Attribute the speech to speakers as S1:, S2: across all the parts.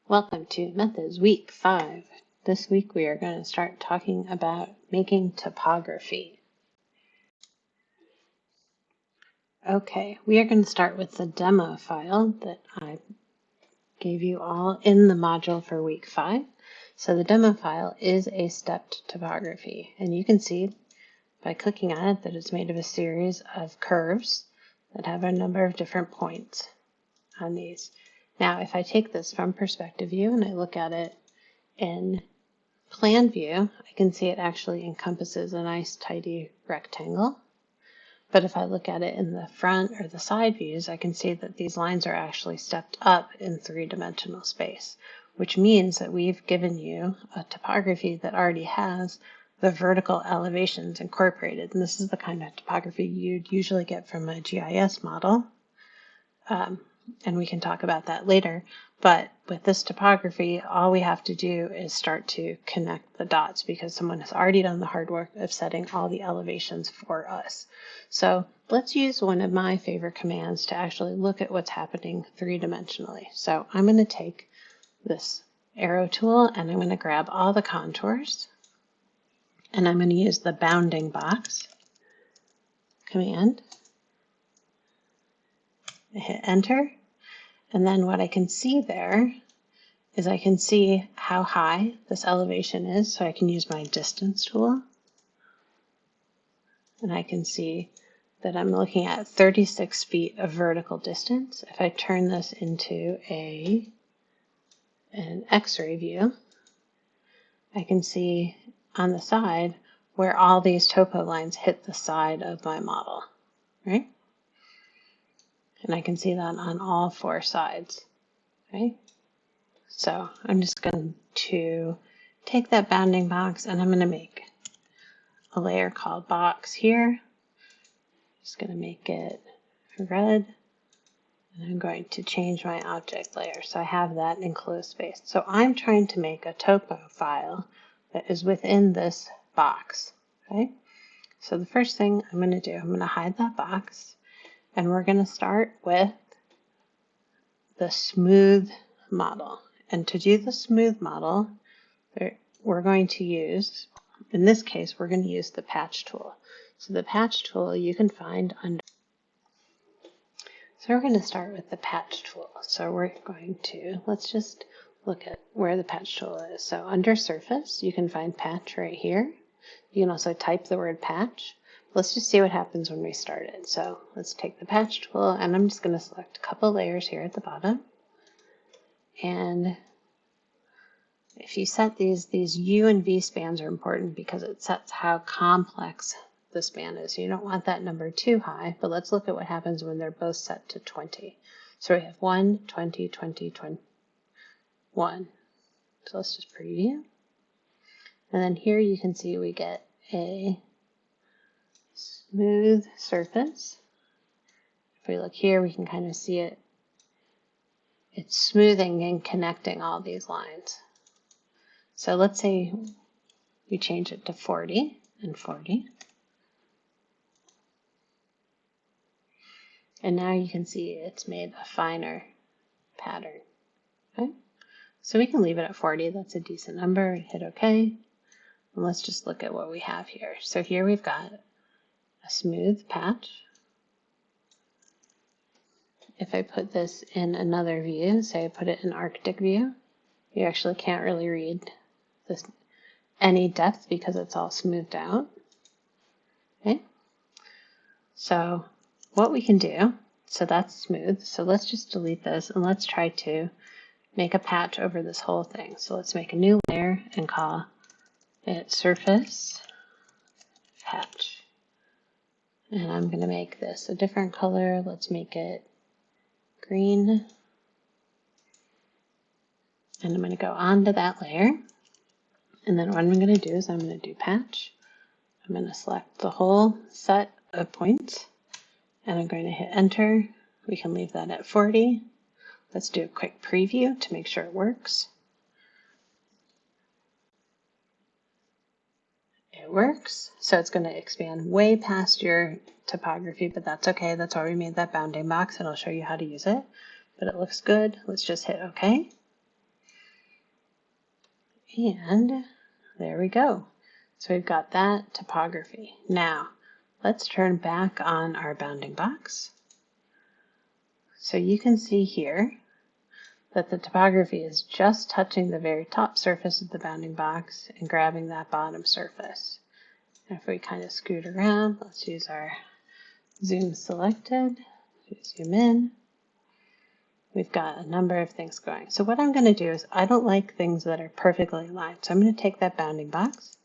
S1: Welcome to Methods Week 5. This week we are going to start talking about making topography. Okay, we are going to start with the demo file that I gave you all in the module for week 5. So the demo file is a stepped topography, and you can see by clicking on it that it's made of a series of curves that have a number of different points on these. Now, if I take this from perspective view and I look at it in plan view, I can see it actually encompasses a nice tidy rectangle. But if I look at it in the front or the side views, I can see that these lines are actually stepped up in three-dimensional space, which means that we've given you a topography that already has the vertical elevations incorporated. And this is the kind of topography you'd usually get from a GIS model. And we can talk about that later. But with this topography, all we have to do is start to connect the dots because someone has already done the hard work of setting all the elevations for us. So let's use one of my favorite commands to actually look at what's happening three-dimensionally. So I'm going to take this arrow tool and I'm going to grab all the contours and I'm going to use the bounding box command. I hit enter, and then what I can see there is I can see how high this elevation is, so I can use my distance tool, and I can see that I'm looking at 36 feet of vertical distance. If I turn this into an X-ray view, I can see on the side where all these topo lines hit the side of my model, right? And I can see that on all four sides, right? So I'm just going to take that bounding box and I'm going to make a layer called box here. Just going to make it red. And I'm going to change my object layer so I have that enclosed space. So I'm trying to make a topo file that is within this box, okay? So the first thing I'm going to do, I'm going to hide that box. And we're going to start with the smooth model. And to do the smooth model, we're going to use, in this case, we're going to use the patch tool. So the patch tool you can find under. So we're going to start with the patch tool. So we're going to, let's just look at where the patch tool is. So under surface, you can find patch right here. You can also type the word patch. Let's just see what happens when we start it. So let's take the patch tool and I'm just going to select a couple layers here at the bottom. And if you set these U and V spans are important because it sets how complex the span is. You don't want that number too high, but let's look at what happens when they're both set to 20. So we have 1, 20, 20, 20, 1. So let's just preview. And then here you can see we get a smooth surface. If we look here, we can kind of see it. It's smoothing and connecting all these lines. So let's say we change it to 40 and 40. And now you can see it's made a finer pattern. Okay? So we can leave it at 40. That's a decent number. Hit OK. And let's just look at what we have here. So here we've got a smooth patch. If I put this in another view, say I put it in Arctic view, you actually can't really read this any depth because it's all smoothed out. Okay? So what we can do, so that's smooth. So let's just delete this and let's try to make a patch over this whole thing. So let's make a new layer and call it surface patch. And I'm going to make this a different color. Let's make it green. And I'm going to go onto that layer. And then what I'm going to do is I'm going to do patch. I'm going to select the whole set of points. And I'm going to hit enter. We can leave that at 40. Let's do a quick preview to make sure it works. It works. So it's going to expand way past your topography, but that's okay. That's why we made that bounding box, and I'll show you how to use it. But it looks good. Let's just hit OK. And there we go. So we've got that topography. Now, let's turn back on our bounding box. So you can see here that the topography is just touching the very top surface of the bounding box and grabbing that bottom surface. And if we kind of scoot around, let's use our zoom selected, zoom in. We've got a number of things going. So what I'm going to do is, I don't like things that are perfectly aligned. So I'm going to take that bounding box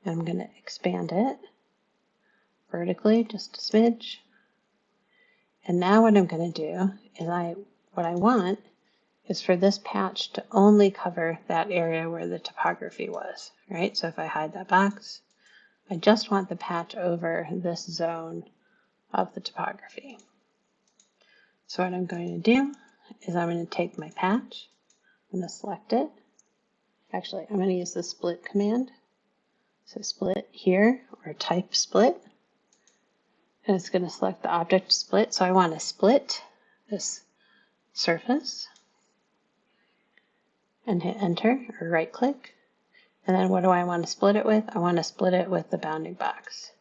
S1: and I'm going to expand it vertically, just a smidge. And now what I'm going to do is, what I want is for this patch to only cover that area where the topography was, right? So if I hide that box, I just want the patch over this zone of the topography. So what I'm going to do is I'm going to take my patch, I'm going to select it. Actually, I'm going to use the split command. So split here, or type split. And it's going to select the object split. So I want to split this surface and hit enter or right click. And then what do I want to split it with? I want to split it with the bounding box.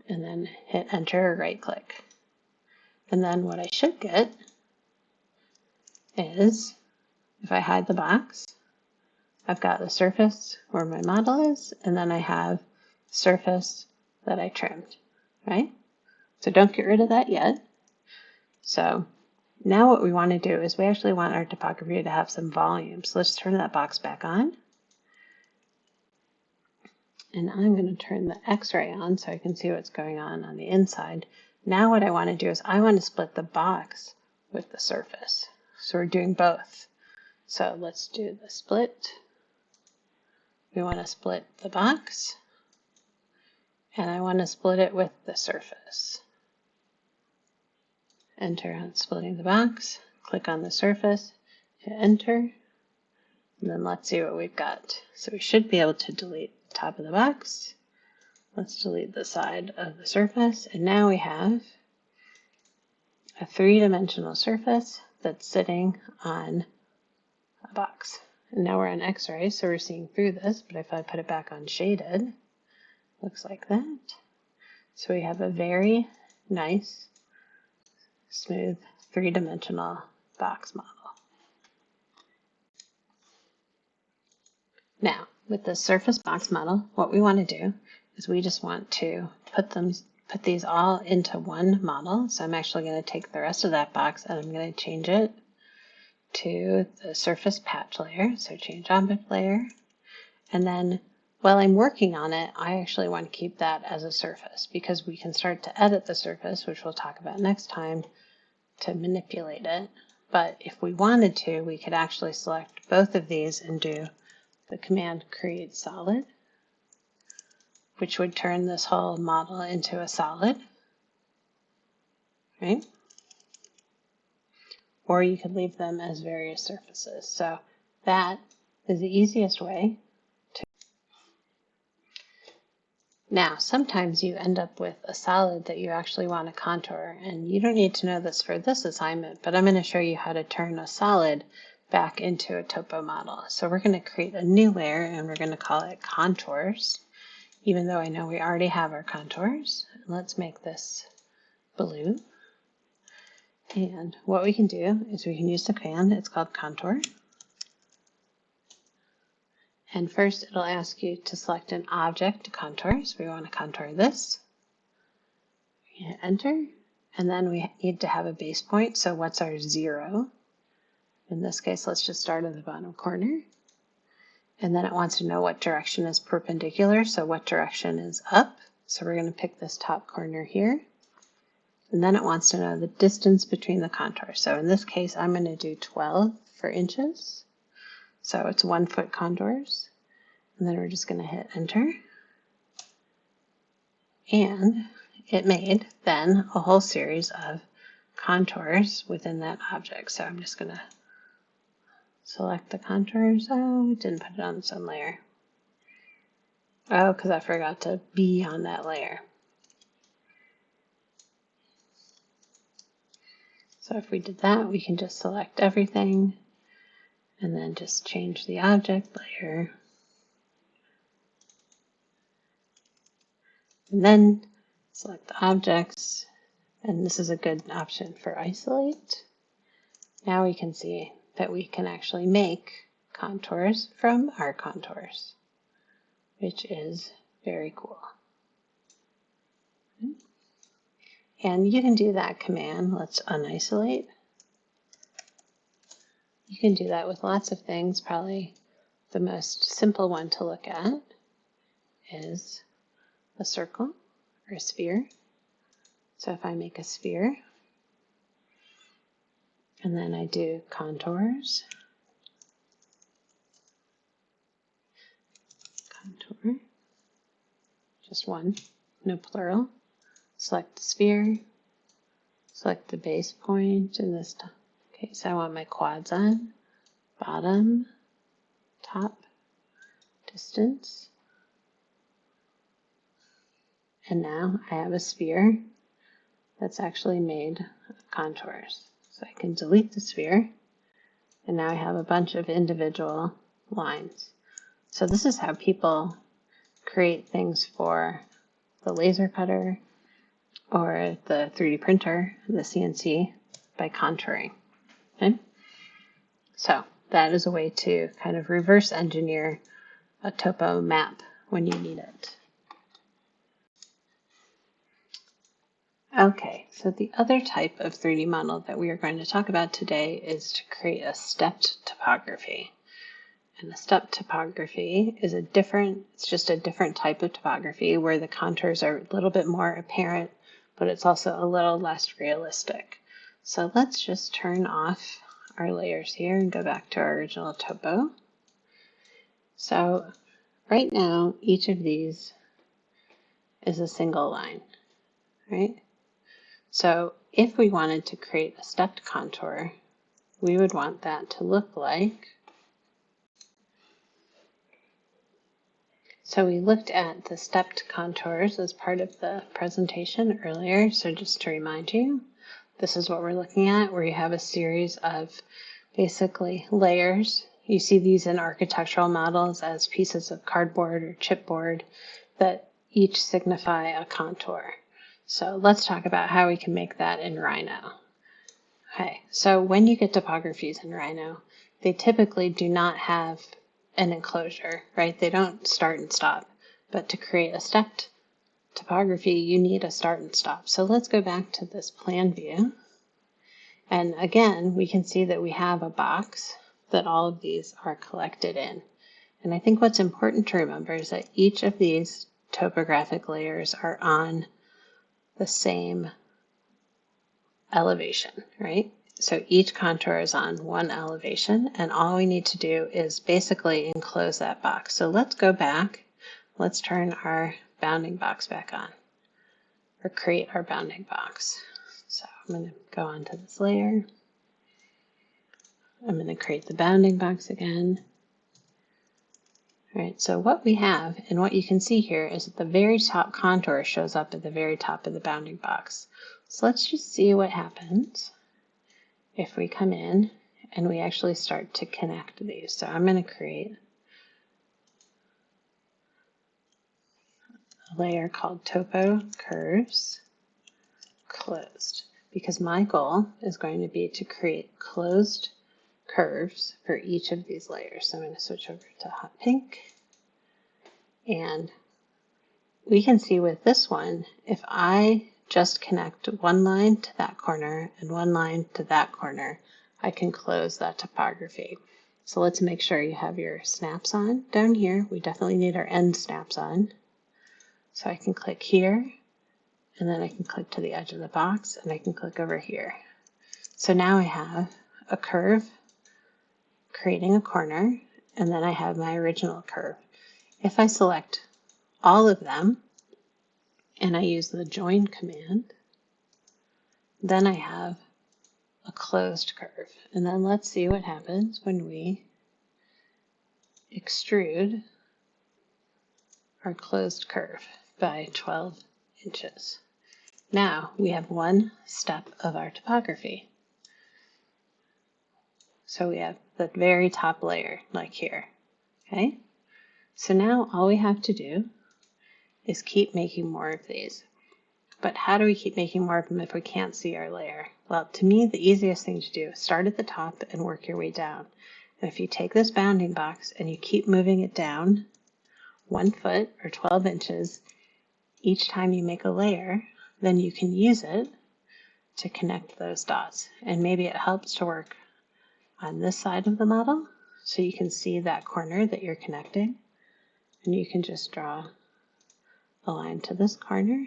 S1: And then hit enter or right click. And then what I should get is, if I hide the box, I've got the surface where my model is, and then I have the surface that I trimmed, right? So don't get rid of that yet. So now what we want to do is, we actually want our topography to have some volume. So let's turn that box back on. And I'm going to turn the X-ray on so I can see what's going on the inside. Now what I want to do is, I want to split the box with the surface. So we're doing both. So let's do the split. We want to split the box, and I want to split it with the surface. Enter on splitting the box, click on the surface, hit enter, and then let's see what we've got. So we should be able to delete the top of the box. Let's delete the side of the surface, and now we have a three-dimensional surface that's sitting on a box. And now we're on X-ray, so we're seeing through this, but if I put it back on shaded, looks like that. So we have a very nice, smooth, three-dimensional box model. Now, with the surface box model, what we want to do is, we just want to put these all into one model. So I'm actually going to take the rest of that box and I'm going to change it to the surface patch layer. So change object layer. And then while I'm working on it, I actually want to keep that as a surface, because we can start to edit the surface, which we'll talk about next time, to manipulate it. But if we wanted to, we could actually select both of these and do the command create solid, which would turn this whole model into a solid, right? Or you could leave them as various surfaces. So that is the easiest way to. Now, sometimes you end up with a solid that you actually want to contour, and you don't need to know this for this assignment, but I'm going to show you how to turn a solid back into a topo model. So we're going to create a new layer, and we're going to call it contours, even though I know we already have our contours. Let's make this blue. And what we can do is, we can use the command, it's called contour. And first it'll ask you to select an object to contour. So we want to contour this. Hit enter. And then we need to have a base point. So what's our 0? In this case, let's just start at the bottom corner. And then it wants to know what direction is perpendicular. So what direction is up? So we're going to pick this top corner here. And then it wants to know the distance between the contours. So in this case, I'm going to do 12 for inches. So it's 1 foot contours. And then we're just going to hit enter. And it made then a whole series of contours within that object. So I'm just going to select the contours. Oh, it didn't put it on its own layer. Oh, because I forgot to be on that layer. So if we did that, we can just select everything and then just change the object layer. And then select the objects, and this is a good option for isolate. Now we can see that we can actually make contours from our contours, which is very cool. And you can do that command, let's unisolate. You can do that with lots of things. Probably the most simple one to look at is a circle or a sphere. So if I make a sphere, and then I do contours, contour, just one, no plural. Select the sphere, select the base point in this. Okay, so I want my quads on, bottom, top, distance. And now I have a sphere that's actually made of contours. So I can delete the sphere, and now I have a bunch of individual lines. So this is how people create things for the laser cutter or the 3D printer, the CNC, by contouring. Okay? So that is a way to kind of reverse engineer a topo map when you need it. Okay, so the other type of 3D model that we are going to talk about today is to create a stepped topography. And a stepped topography is it's just a different type of topography where the contours are a little bit more apparent, but it's also a little less realistic. So let's just turn off our layers here and go back to our original topo. So right now, each of these is a single line, right? So if we wanted to create a stepped contour, we would want that to look like, so we looked at the stepped contours as part of the presentation earlier. So just to remind you, this is what we're looking at, where you have a series of basically layers. You see these in architectural models as pieces of cardboard or chipboard that each signify a contour. So let's talk about how we can make that in Rhino. Okay, so when you get topographies in Rhino, they typically do not have an enclosure, right? They don't start and stop. But to create a stepped topography, you need a start and stop. So let's go back to this plan view. And again, we can see that we have a box that all of these are collected in. And I think what's important to remember is that each of these topographic layers are on the same elevation, right? So each contour is on one elevation, and all we need to do is basically enclose that box. So let's go back. Let's turn our bounding box back on, or create our bounding box. So I'm going to go onto this layer. I'm going to create the bounding box again. All right, so what we have and what you can see here is that the very top contour shows up at the very top of the bounding box. So let's just see what happens if we come in and we actually start to connect these. So I'm going to create a layer called Topo Curves Closed, because my goal is going to be to create closed curves for each of these layers. So I'm going to switch over to hot pink. And we can see with this one, if I just connect one line to that corner and one line to that corner, I can close that topography. So let's make sure you have your snaps on down here. We definitely need our end snaps on. So I can click here, and then I can click to the edge of the box, and I can click over here. So now I have a curve creating a corner, and then I have my original curve. If I select all of them and I use the join command, then I have a closed curve. And then let's see what happens when we extrude our closed curve by 12 inches. Now we have one step of our topography. So we have the very top layer, like here. Okay? So now all we have to do is keep making more of these. But how do we keep making more of them if we can't see our layer? Well, to me, the easiest thing to do is start at the top and work your way down. And if you take this bounding box and you keep moving it down 1 foot or 12 inches each time you make a layer, then you can use it to connect those dots. And maybe it helps to work on this side of the model so you can see that corner that you're connecting. And you can just draw a line to this corner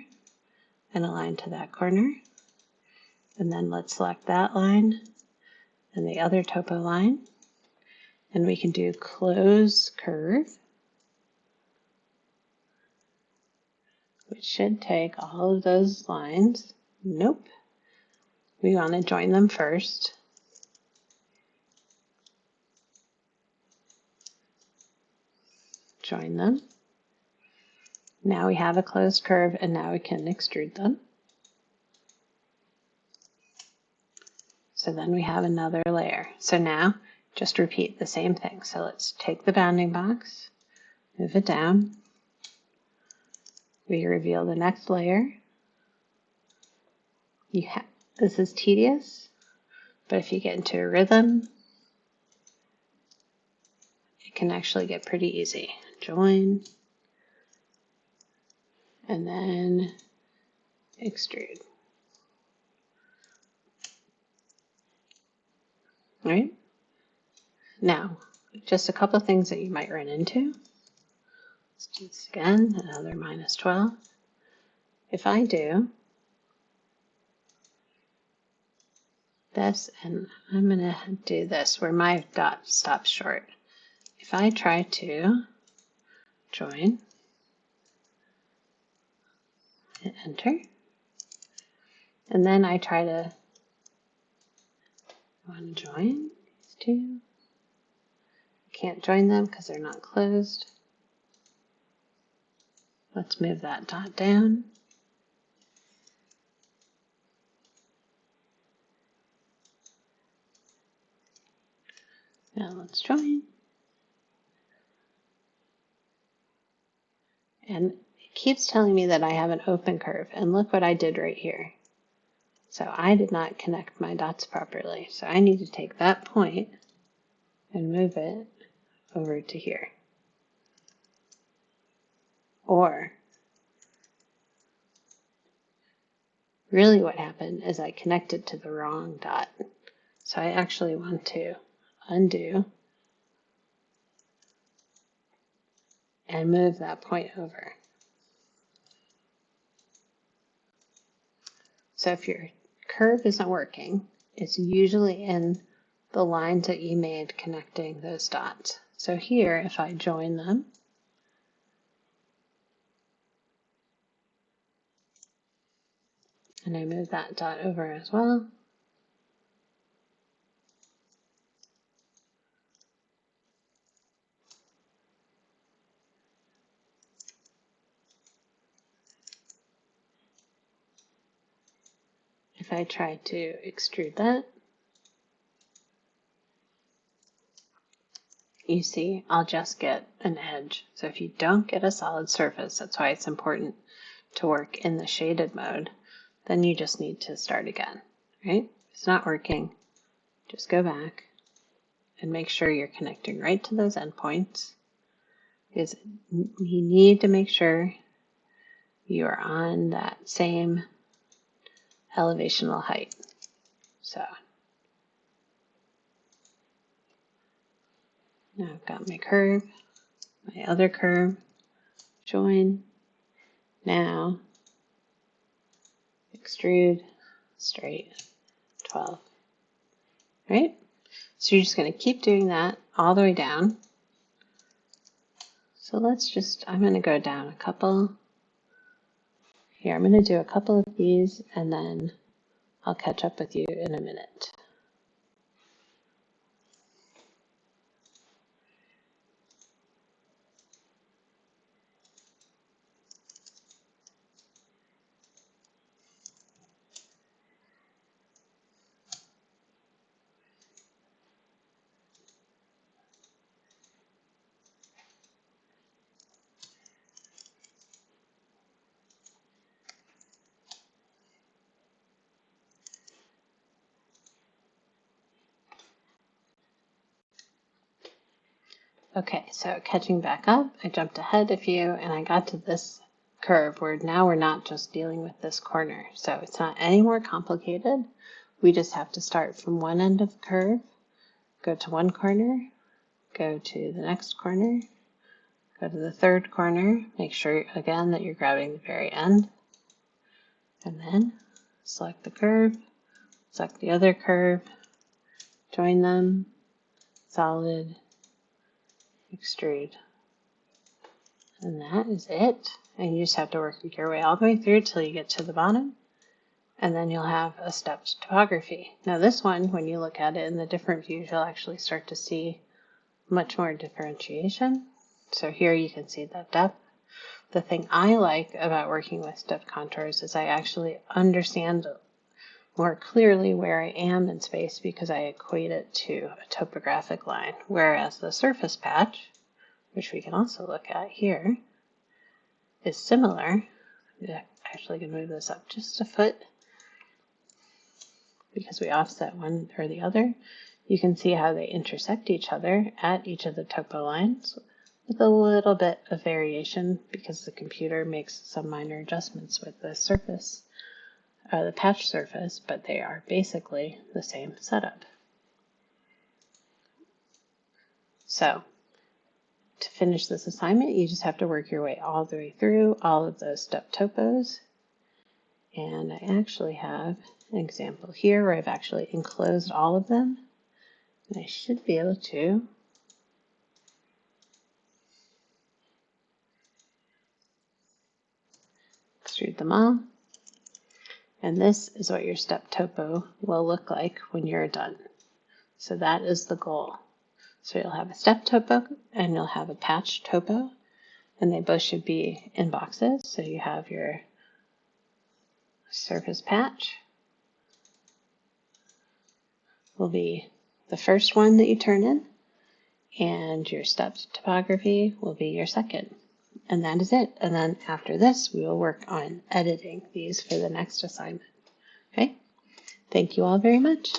S1: and a line to that corner. And then let's select that line and the other topo line. And we can do close curve, which should take all of those lines. Nope. We want to join them first. Join them. Now we have a closed curve, and now we can extrude them. So then we have another layer. So now just repeat the same thing. So let's take the bounding box, move it down. We reveal the next layer. This is tedious, but if you get into a rhythm, it can actually get pretty easy. Join, and then extrude. All right? Now, just a couple of things that you might run into. Let's do this again, another minus 12. If I do this, and I'm going to do this where my dot stops short. If I try to join, hit enter, and then I try to want to join these two. Can't join them because they're not closed. Let's move that dot down. Now let's join. And it keeps telling me that I have an open curve. And look what I did right here. So I did not connect my dots properly. So I need to take that point and move it over to here. Or really what happened is I connected to the wrong dot. So I actually want to undo and move that point over. So if your curve isn't working, it's usually in the lines that you made connecting those dots. So here, if I join them, and I move that dot over as well, if I try to extrude that, you see I'll just get an edge. So if you don't get a solid surface, that's why it's important to work in the shaded mode, then you just need to start again, right? If it's not working, just go back and make sure you're connecting right to those endpoints, because you need to make sure you are on that same elevational height. So now I've got my curve, my other curve, join, now extrude, straight, 12, right? So you're just going to keep doing that all the way down. So let's just, I'm going to go down a couple. Here, I'm going to do a couple of these and then I'll catch up with you in a minute. Okay, so catching back up, I jumped ahead a few and I got to this curve where now we're not just dealing with this corner. So it's not any more complicated. We just have to start from one end of the curve, go to one corner, go to the next corner, go to the third corner, make sure again that you're grabbing the very end, and then select the curve, select the other curve, join them, solid, extrude. And that is it. And you just have to work your way all the way through till you get to the bottom. And then you'll have a stepped topography. Now this one, when you look at it in the different views, you'll actually start to see much more differentiation. So here you can see that depth. The thing I like about working with stepped contours is I actually understand more clearly where I am in space because I equate it to a topographic line. Whereas the surface patch, which we can also look at here, is similar. I'm actually going to move this up just a foot because we offset one or the other. You can see how they intersect each other at each of the topo lines with a little bit of variation because the computer makes some minor adjustments with the surface, the patch surface, but they are basically the same setup. So to finish this assignment, you just have to work your way all the way through all of those step topos. And I actually have an example here where I've actually enclosed all of them. And I should be able to extrude them all. And this is what your step topo will look like when you're done. So that is the goal. So you'll have a step topo and you'll have a patch topo, and they both should be in boxes. So you have your surface patch will be the first one that you turn in, and your stepped topography will be your second. And that is it. And then after this, we will work on editing these for the next assignment. Okay? Thank you all very much.